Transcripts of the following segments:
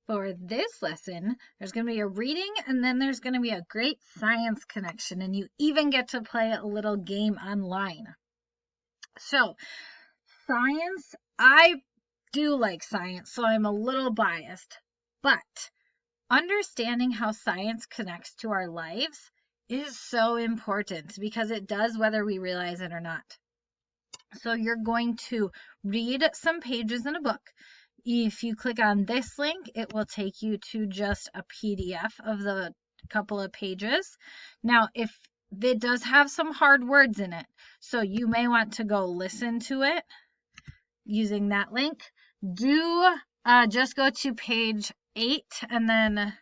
for this lesson, there's going to be a reading and then there's going to be a great science connection, and you even get to play a little game online. So, science, I do like science, so I'm a little biased, but understanding how science connects to our lives is so important because it does whether we realize it or not. So you're going to read some pages in a book. If you click on this link, it will take you to just a PDF of the couple of pages. Now, if it does have some hard words in it, so you may want to go listen to it using that link. Do just go to page 8 and then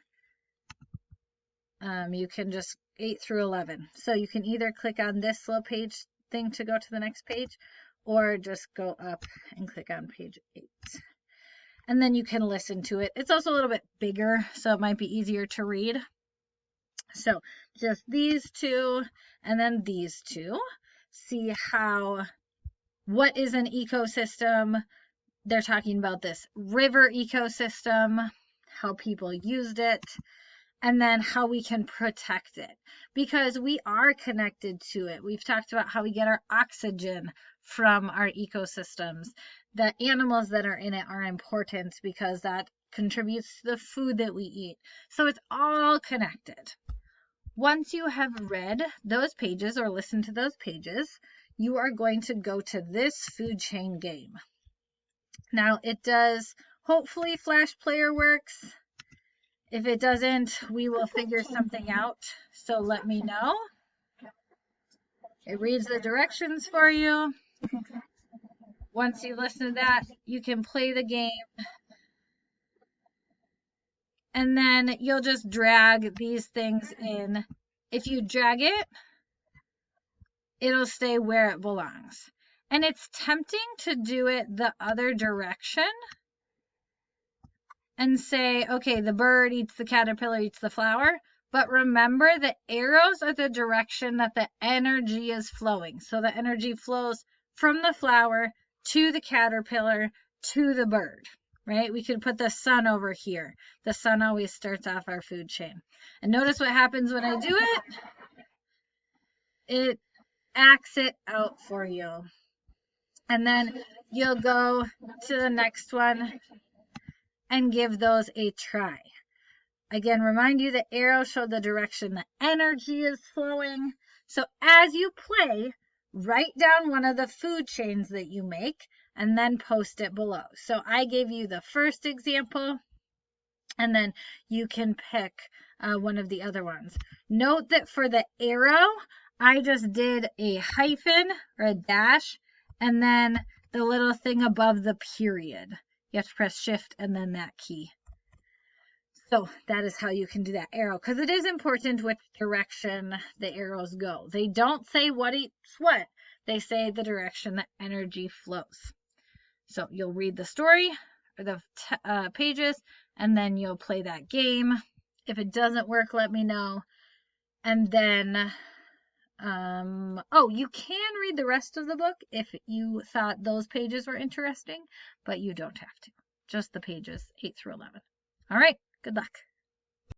you can just 8 through 11. So you can either click on this little page thing to go to the next page, or just go up and click on page 8. And then you can listen to it. It's also a little bit bigger, so it might be easier to read. So just these two and then these two. See what is an ecosystem? They're talking about this river ecosystem, how people used it, and then how we can protect it, because we are connected to it. We've talked about how we get our oxygen from our ecosystems. The animals that are in it are important because that contributes to the food that we eat. So it's all connected. Once you have read those pages or listened to those pages, you are going to go to this food chain game. Now, it does, hopefully Flash Player works. If it doesn't, we will figure something out, so let me know. It reads the directions for you. Once you listen to that, you can play the game. And then you'll just drag these things in. If you drag it, it'll stay where it belongs. And it's tempting to do it the other direction and say, okay, the bird eats the caterpillar, eats the flower. But remember, the arrows are the direction that the energy is flowing. So the energy flows from the flower to the caterpillar to the bird, right? We could put the sun over here. The sun always starts off our food chain. And notice what happens when I do it. It acts it out for you. And then you'll go to the next one and give those a try. Again, remind you the arrow showed the direction the energy is flowing. So as you play, write down one of the food chains that you make and then post it below. So I gave you the first example, and then you can pick one of the other ones. Note that for the arrow, I just did a hyphen or a dash, and then the little thing above the period. You have to press shift and then that key. So that is how you can do that arrow, because it is important which direction the arrows go. They don't say what eats what. They say the direction the energy flows. So you'll read the story or the pages, and then you'll play that game. If it doesn't work, let me know. And then, you can read the rest of the book if you thought those pages were interesting, but you don't have to. Just the pages 8 through 11. All right. Good luck.